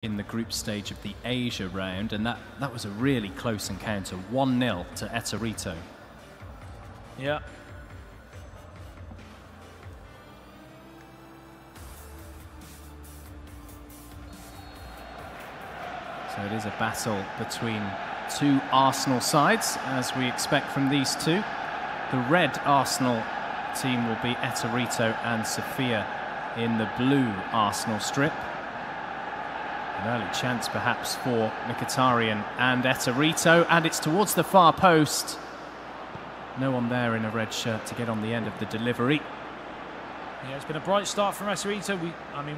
in the group stage of the Asia round, and that was a really close encounter, 1-0 to Ettorito. Yeah. So it is a battle between two Arsenal sides, as we expect from these two. The red Arsenal team will be Ettorito and SOFIA in the blue Arsenal strip. An early chance perhaps for Mkhitaryan and Ettorito, and it's towards the far post. No one there in a red shirt to get on the end of the delivery. Yeah, it's been a bright start from Ettorito.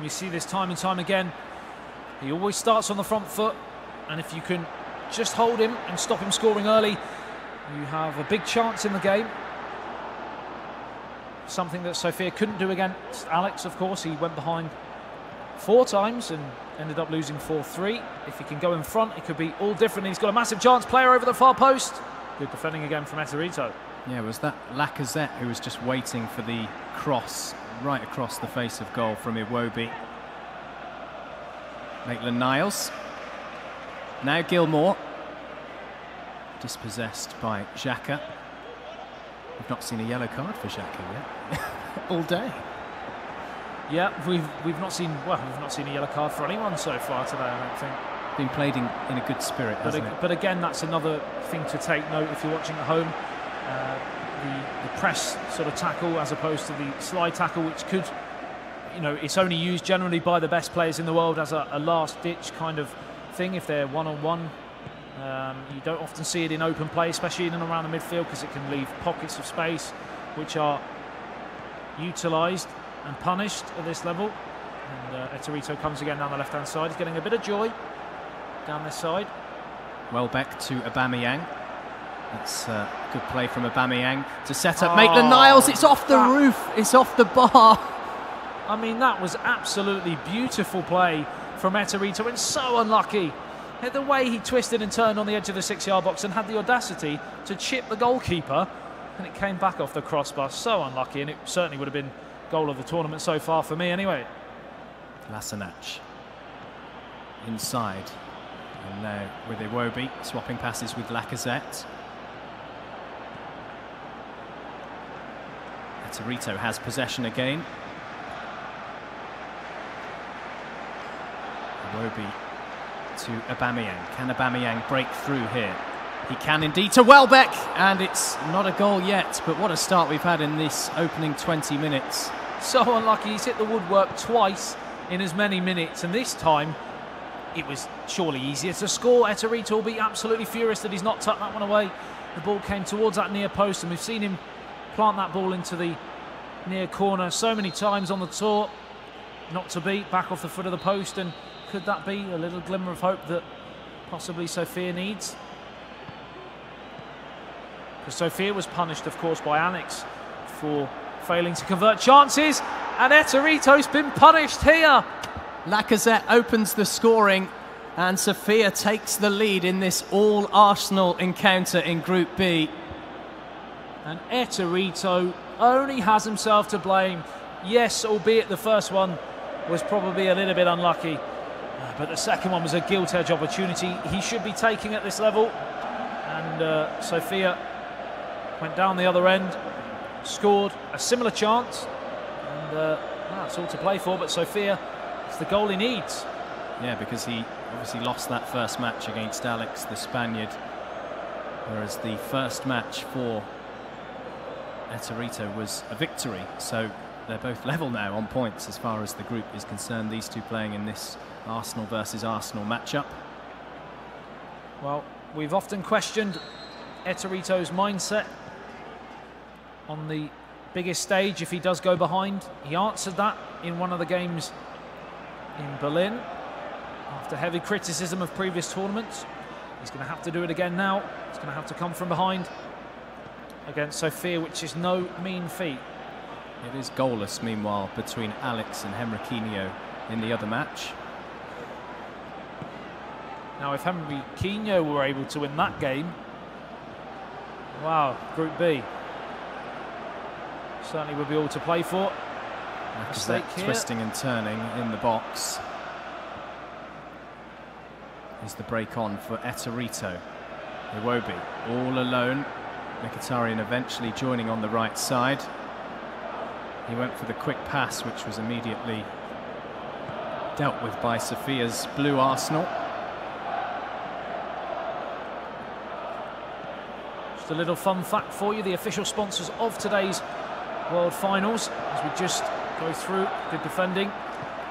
We see this time and time again. He always starts on the front foot, and if you can just hold him and stop him scoring early, you have a big chance in the game. Something that SOFIA couldn't do against Alex, of course. He went behind 4 times and ended up losing 4-3. If he can go in front, it could be all different. He's got a massive chance. Player over the far post. Good defending again from Ettorito. Yeah, it was that Lacazette who was just waiting for the cross right across the face of goal from Iwobi. Maitland-Niles. Now Gilmour. Dispossessed by Xhaka. We've not seen a yellow card for Xhaka yet. All day. Yeah, we've not seen a yellow card for anyone so far today, I don't think. Been played in a good spirit, hasn't it? But again, that's another thing to take note if you're watching at home. The press sort of tackle as opposed to the slide tackle, which could, it's only used generally by the best players in the world as a last-ditch kind of thing if they're one-on-one. You don't often see it in open play, especially in and around the midfield, because it can leave pockets of space which are utilised and punished at this level. And Ettorito comes again down the left-hand side. He's getting a bit of joy down this side. Welbeck to Aubameyang. That's good play from Aubameyang to set up Maitland-Niles. It's off the roof. It's off the bar. I mean, that was absolutely beautiful play from Ettorito, and so unlucky. The way he twisted and turned on the edge of the 6-yard box and had the audacity to chip the goalkeeper, and it came back off the crossbar. So unlucky, and it certainly would have been goal of the tournament so far for me anyway. Lassanac inside, and now with Iwobi swapping passes with Lacazette. Ettorito has possession again. Iwobi to Aubameyang. Can Aubameyang break through here? He can indeed to Welbeck, and it's not a goal yet, but what a start we've had in this opening 20 minutes. So unlucky. He's hit the woodwork twice in as many minutes, and this time it was surely easier to score. Ettorito will be absolutely furious that he's not tucked that one away. The ball came towards that near post, and we've seen him plant that ball into the near corner so many times on the tour. Not to beat, back off the foot of the post, and could that be a little glimmer of hope that possibly SOFIA needs? Because SOFIA was punished, of course, by Alex for failing to convert chances, and Ettorito's been punished here. Lacazette opens the scoring, and SOFIA takes the lead in this all-Arsenal encounter in Group B. And Ettorito only has himself to blame. Yes, albeit the first one was probably a little bit unlucky, but the second one was a gilt-edge opportunity he should be taking at this level. And SOFIA went down the other end, scored a similar chance, and that's all to play for. But SOFIA, it's the goal he needs. Yeah, because he obviously lost that first match against Alex, the Spaniard, whereas the first match for Ettorito was a victory. So they're both level now on points as far as the group is concerned, these two playing in this Arsenal versus Arsenal matchup. Well, we've often questioned Ettorito's mindset on the biggest stage if he does go behind. He answered that in one of the games in Berlin after heavy criticism of previous tournaments. He's going to have to do it again now. He's going to have to come from behind against SOFIA, which is no mean feat. It is goalless, meanwhile, between Alex and Henrykinho in the other match. Now, if Henrykinho were able to win that game, wow, Group B certainly would be all to play for. Mistake here. Twisting and turning in the box. is the break on for Ettorito. Iwobi all alone. Mkhitaryan eventually joining on the right side. He went for the quick pass, which was immediately dealt with by Sofia's blue Arsenal. Just a little fun fact for you, the official sponsors of today's World Finals, as we just go through the defending,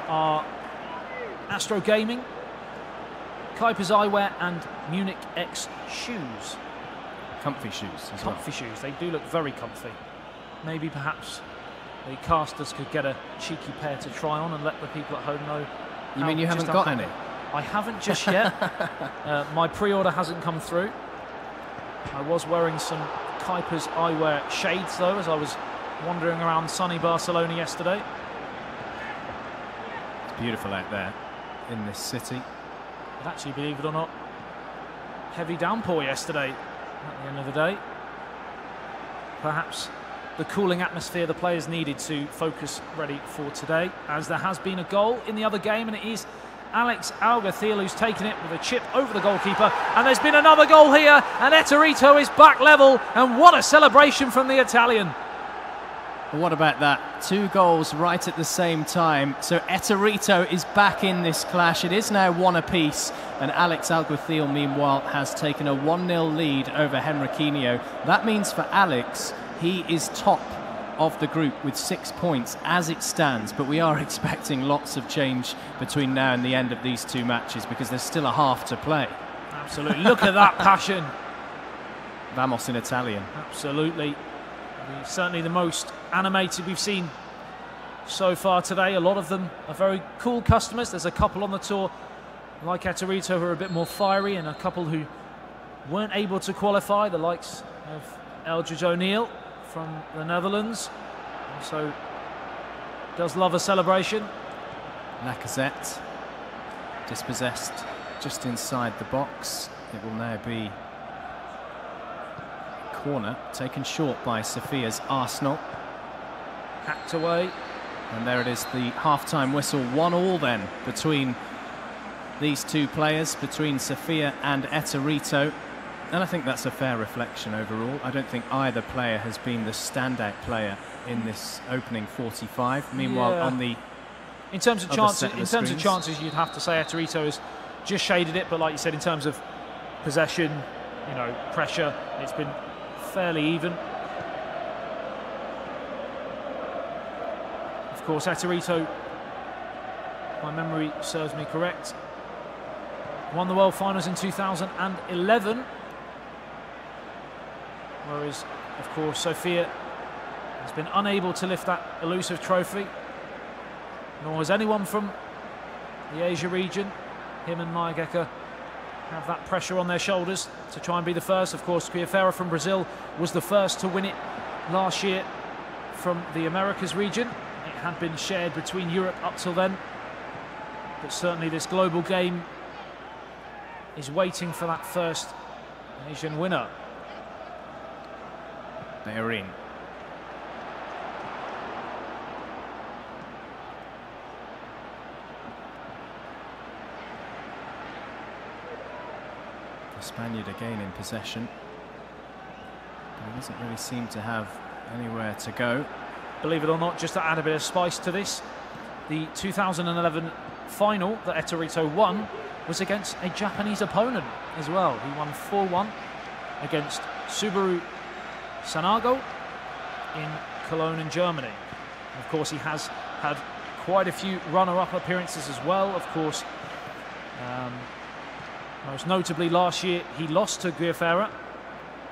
are Astro Gaming, Kuiper's Eyewear and Munich X Shoes. Comfy shoes as well. Comfy shoes, they do look very comfy. Maybe perhaps the casters could get a cheeky pair to try on and let the people at home know. You mean you haven't got any? I haven't just yet. My pre-order hasn't come through. I was wearing some Kuiper's Eyewear shades though, as I was wandering around sunny Barcelona yesterday. It's beautiful out there in this city. But actually, believe it or not, heavy downpour yesterday at the end of the day. Perhaps the cooling atmosphere the players needed to focus ready for today, as there has been a goal in the other game, and it is Alex Alguacil who's taken it with a chip over the goalkeeper, and there's been another goal here, and Ettorito is back level, and what a celebration from the Italian. What about that? 2 goals right at the same time. So Ettorito is back in this clash. It is now 1 apiece, and Alex Alguacil, meanwhile, has taken a 1-0 lead over Henrykinho. That means for Alex, he is top of the group with 6 points as it stands, but we are expecting lots of change between now and the end of these 2 matches, because there's still a half to play. Absolutely. Look at that passion. Vamos in Italian. Absolutely. Certainly the most animated we've seen so far today. A lot of them are very cool customers. There's a couple on the tour like Ettorito who are a bit more fiery, and a couple who weren't able to qualify, the likes of Alguacil from the Netherlands. Also does love a celebration. Lacazette dispossessed just inside the box. It will now be corner taken short by Sofia's Arsenal. Hacked away. And there it is, the half-time whistle. 1-1 then between these 2 players, between Sofia and Ettorito. And I think that's a fair reflection overall. I don't think either player has been the standout player in this opening 45. Meanwhile, yeah, on the in terms of chances, you'd have to say Ettorito has just shaded it. But like you said, in terms of possession, you know, pressure, it's been fairly even. Of course, Ettorito, if my memory serves me correct, won the World Finals in 2011. Whereas, of course, Sofia has been unable to lift that elusive trophy. Nor has anyone from the Asia region. Him and Mayageka have that pressure on their shoulders to try and be the first. Of course, Guiafera from Brazil was the first to win it last year from the Americas region. It had been shared between Europe up till then. But certainly this global game is waiting for that first Asian winner. Bellerin. The Spaniard again in possession. But he doesn't really seem to have anywhere to go. Believe it or not, just to add a bit of spice to this, the 2011 final that Ettorito won was against a Japanese opponent as well. He won 4-1 against Subaru Sanago in Cologne in Germany. And of course, he has had quite a few runner-up appearances as well. Of course, most notably last year, he lost to Guiafera,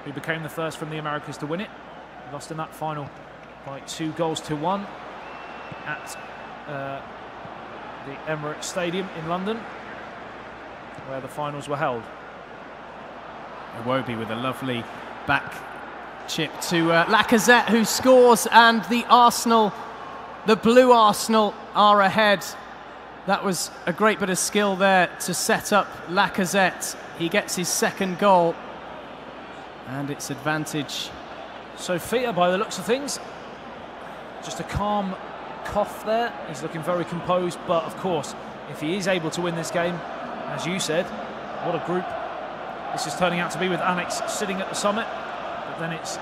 who became the first from the Americas to win it. He lost in that final by 2-1 at the Emirates Stadium in London, where the finals were held. Iwobi with a lovely back chip to Lacazette, who scores, and the Arsenal, the blue Arsenal, are ahead. That was a great bit of skill there to set up Lacazette. He gets his 2nd goal, and it's advantage Sofia by the looks of things. Just a calm cough there. He's looking very composed, but of course, if he is able to win this game, as you said, what a group this is turning out to be, with Alex sitting at the summit. But then it's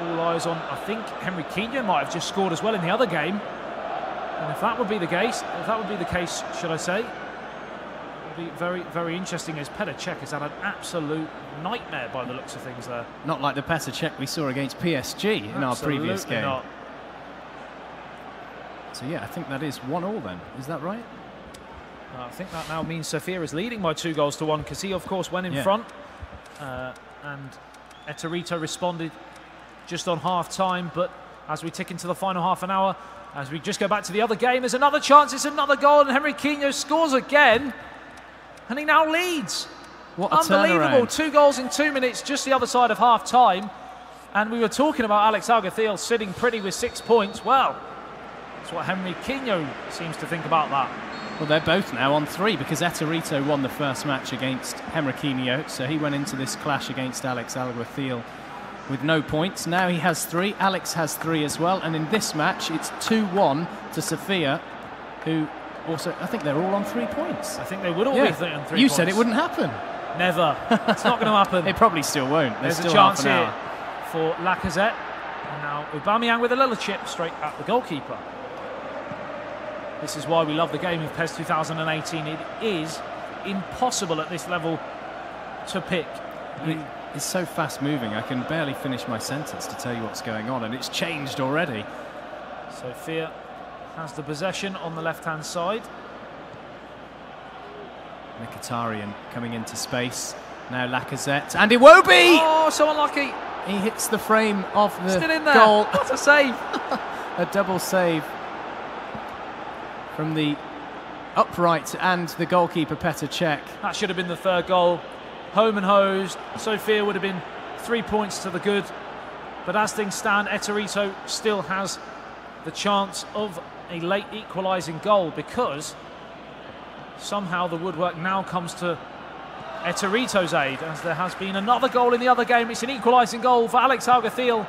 all eyes on, I think Henrykinho might have just scored as well in the other game. And if that would be the case, should I say, it would be very, very interesting, as Petr Cech has had an absolute nightmare by the looks of things there. Not like the Petr Cech we saw against PSG in our previous game. Not. So yeah, I think that is 1-1 then. Is that right? I think that now means Sofia is leading by 2-1, because he, of course, went in front. And Ettorito responded just on half-time. But as we tick into the final half an hour, as we just go back to the other game, there's another chance, it's another goal, and Henrykinho scores again. And he now leads. What a unbelievable. turnaround. 2 goals in 2 minutes, just the other side of half-time. And we were talking about Alex Alguacil sitting pretty with 6 points. Well, that's what Henrykinho seems to think about that. Well, they're both now on 3, because Ettorito won the first match against Henrykinho, so he went into this clash against Alex Alguacil with no points. Now he has 3, Alex has 3 as well, and in this match it's 2-1 to Sofia, who also, I think they're all on 3 points. I think they would all be on 3 points. You said it wouldn't happen. Never. It's not going to happen. It probably still won't. There's still a chance half an here hour for Lacazette. And now Aubameyang with a little chip straight at the goalkeeper. This is why we love the game of PES 2018. It is impossible at this level to pick. It's so fast moving, I can barely finish my sentence to tell you what's going on, and it's changed already. Sofia has the possession on the left-hand side. Mkhitaryan coming into space. Now Lacazette, and Iwobi! Oh, so unlucky. He hits the frame of the Still in there. goal. What a save. A double save from the upright and the goalkeeper, Petr Cech. That should have been the 3rd goal. Home and hosed. Sofia would have been 3 points to the good. But as things stand, Ettorito still has the chance of a late equalising goal, because somehow the woodwork now comes to Ettorito's aid, as there has been another goal in the other game. It's an equalising goal for Alex Alguacil,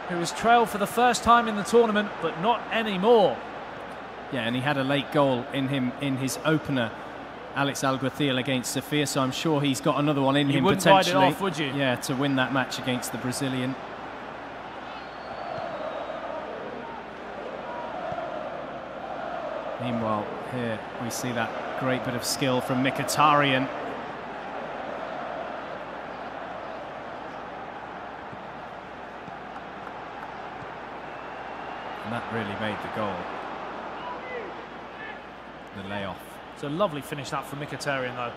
who has trailed for the first time in the tournament, but not anymore. Yeah, and he had a late goal in his opener, Alex Alguacil, against Sofia, so I'm sure he's got another one in him potentially. You wouldn't bite it off, would you? Yeah, to win that match against the Brazilian. Meanwhile, here we see that great bit of skill from Mkhitaryan. And that really made the goal. The layoff. It's a lovely finish that from Mkhitaryan, though.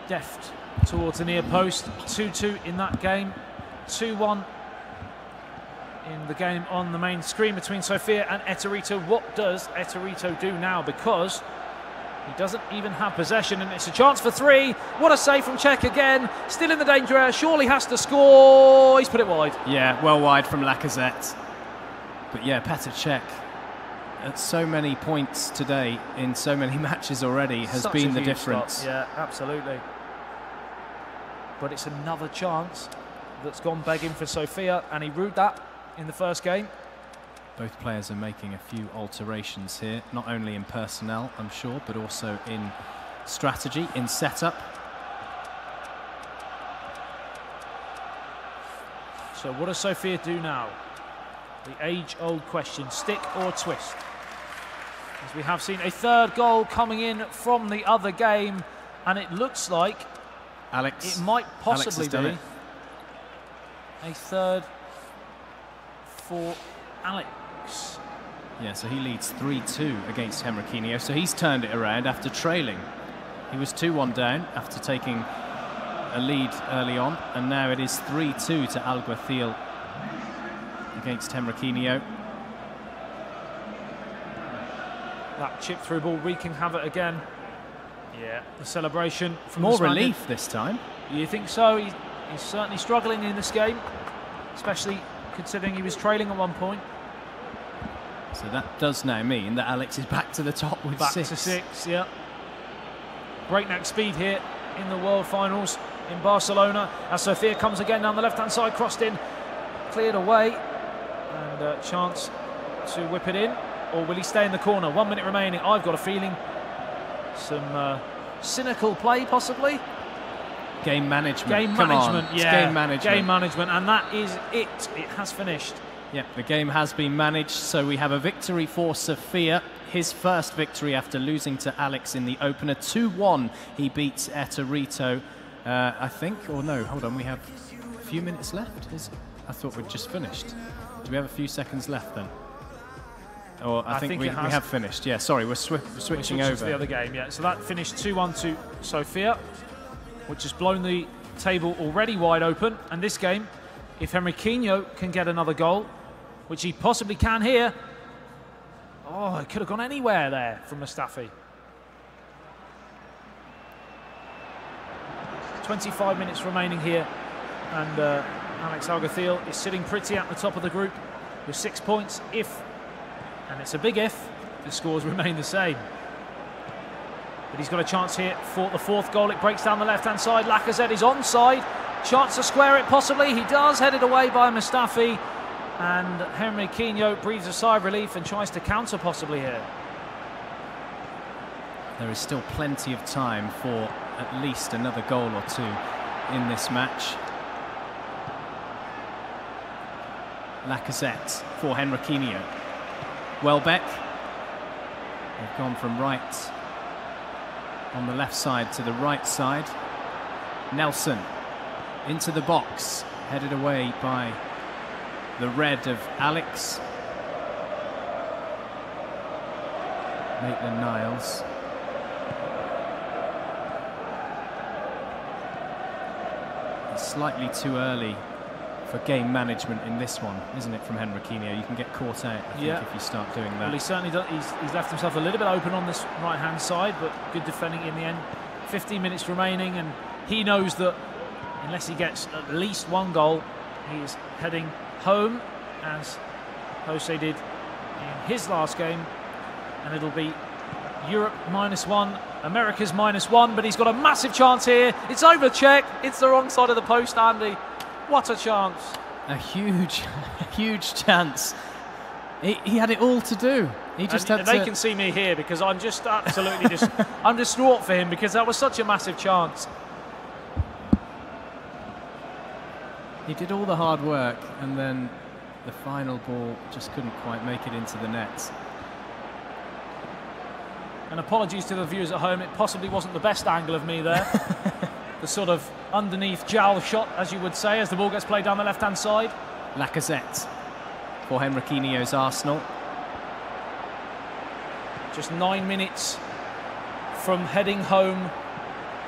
Deft towards the near post. 2-2 in that game. 2-1 in the game on the main screen between Sofia and Ettorito. What does Ettorito do now? Because he doesn't even have possession, and it's a chance for 3. What a save from Cech again. Still in the danger area. Surely has to score. He's put it wide. Yeah, well wide from Lacazette. But yeah, Petr Cech, at so many points today in so many matches already, has been the difference. Stop. Yeah, absolutely. But it's another chance that's gone begging for Sofia, and he ruled that in the first game. Both players are making a few alterations here, not only in personnel, I'm sure, but also in strategy, in setup. So what does Sofia do now? The age-old question, stick or twist? As we have seen a 3rd goal coming in from the other game, and it looks like it might possibly be a 3rd for Alex. Yeah, so he leads 3-2 against Henrykinho, so he's turned it around after trailing. He was 2-1 down after taking a lead early on, and now it is 3-2 to Alguacil against Henrykinho. That chip through ball wreaking havoc again. Yeah, the celebration from more relief this time. You think so? He's certainly struggling in this game, especially considering he was trailing at one point. So that does now mean that Alex is back to the top with 6. Back to 6, yeah. Breakneck speed here in the World Finals in Barcelona. As Sofia comes again down the left-hand side, crossed in, cleared away, and a chance to whip it in. Or will he stay in the corner? 1 minute remaining. I've got a feeling some cynical play, possibly. Game management. Game Come management, on. yeah. Game management. Game management, and that is it. It has finished. Yep, the game has been managed, so we have a victory for SOFIA. His first victory after losing to Alex in the opener. 2-1, he beats Ettorito, I think. Or no, hold on, we have a few minutes left. I thought we'd just finished. Do we have a few seconds left then? Or I think we have finished. Yeah, sorry, we're switching over. To the other game, yeah. So that finished 2-1 to SOFIA, which has blown the table already wide open. And this game, if Henrykinho can get another goal, which he possibly can here, oh, it could have gone anywhere there from Mustafi. 25 minutes remaining here, and Alex Alguacil is sitting pretty at the top of the group with 6 points. If, and it's a big if, the scores remain the same. But he's got a chance here for the fourth goal. It breaks down the left-hand side. Lacazette is onside. Chance to square it, possibly. He does, headed away by Mustafi. And Henrykinho breathes a sigh of relief and tries to counter, possibly, here. There is still plenty of time for at least another goal or two in this match. Lacazette for Henrykinho. Welbeck. They've gone from right on the left side to the right side. Nelson into the box, headed away by the red of Alex. Maitland-Niles. It's slightly too early for game management in this one, isn't it, from Henrykinho? You can get caught out, I think, if you start doing that. Well, he certainly does. He's left himself a little bit open on this right-hand side, but good defending in the end. 15 minutes remaining, and he knows that unless he gets at least one goal, he is heading home, as Jose did in his last game, and it'll be Europe -1, America's -1, but he's got a massive chance here. It's over check. It's the wrong side of the post, Andy. What a chance. A huge, huge chance. He had it all to do. He just had to... They can see me here because I'm just absolutely I'm distraught for him because that was such a massive chance. He did all the hard work, and then the final ball just couldn't quite make it into the net. And apologies to the viewers at home, it possibly wasn't the best angle of me there. The sort of underneath jowl shot, as you would say, as the ball gets played down the left-hand side. Lacazette for Henrykinho's Arsenal. Just 9 minutes from heading home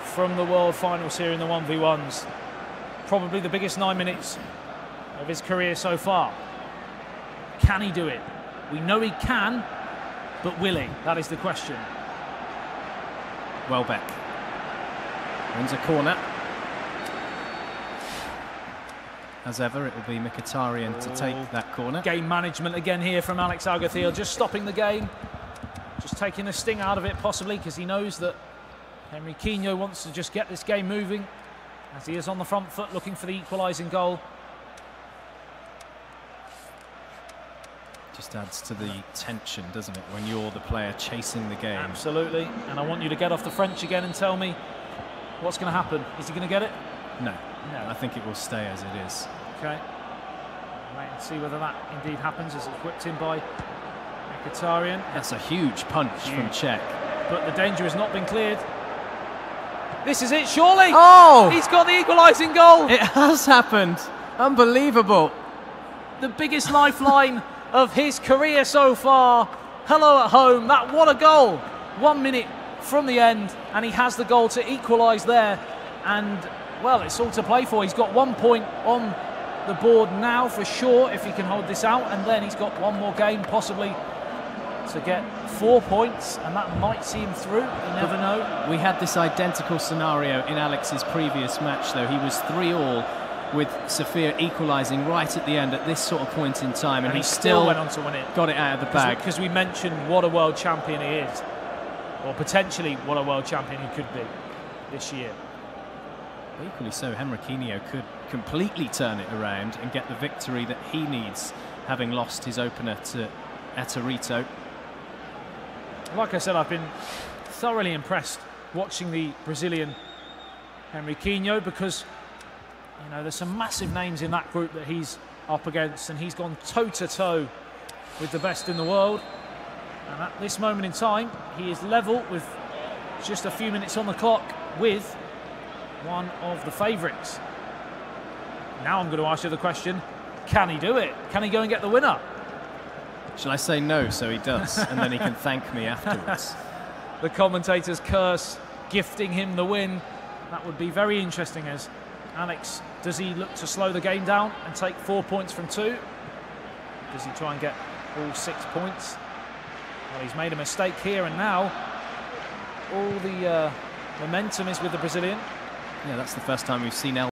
from the World Finals here in the 1v1s. Probably the biggest 9 minutes of his career so far. Can he do it? We know he can, but will he? That is the question. Welbeck wins a corner. As ever, it will be Mkhitaryan to take that corner. Game management again here from Alex Alguacil, just stopping the game, just taking the sting out of it possibly, because he knows that Henrykinho wants to just get this game moving, as he is on the front foot looking for the equalising goal. Just adds to the tension, doesn't it, when you're the player chasing the game. Absolutely, and I want you to get off the French again and tell me what's going to happen. Is he going to get it? No. No. I think it will stay as it is. Okay. Wait and see whether that indeed happens as it's whipped in by Mkhitaryan. That's a huge punch from Czech. But the danger has not been cleared. This is it, surely! Oh! He's got the equalising goal! It has happened! Unbelievable! The biggest lifeline of his career so far. Hello at home, what a goal! 1 minute from the end, and he has the goal to equalise there. And, well, it's all to play for. He's got 1 point on the board now for sure, if he can hold this out, and then he's got one more game possibly to get 4 points, and that might see him through. You never know. We had this identical scenario in Alex's previous match, though. He was 3-3 with SOFIA equalising right at the end at this sort of point in time, and he still went on to win it. Got it out of the bag. Because we mentioned what a world champion he is, or potentially what a world champion he could be this year. Equally so, Henrykinho could completely turn it around and get the victory that he needs, having lost his opener to Ettorito. Like I said, I've been thoroughly impressed watching the Brazilian Henrykinho, because you know there's some massive names in that group that he's up against, and he's gone toe-to-toe with the best in the world. And at this moment in time, he is level with just a few minutes on the clock with one of the favourites. Now I'm going to ask you the question, can he do it? Can he go and get the winner? Shall I say no so he does, and then he can thank me afterwards? The commentator's curse gifting him the win. That would be very interesting. As Alex, does he look to slow the game down and take 4 points from 2? Does he try and get all 6 points? Well, he's made a mistake here, and now all the momentum is with the Brazilian. Yeah, that's the first time we've seen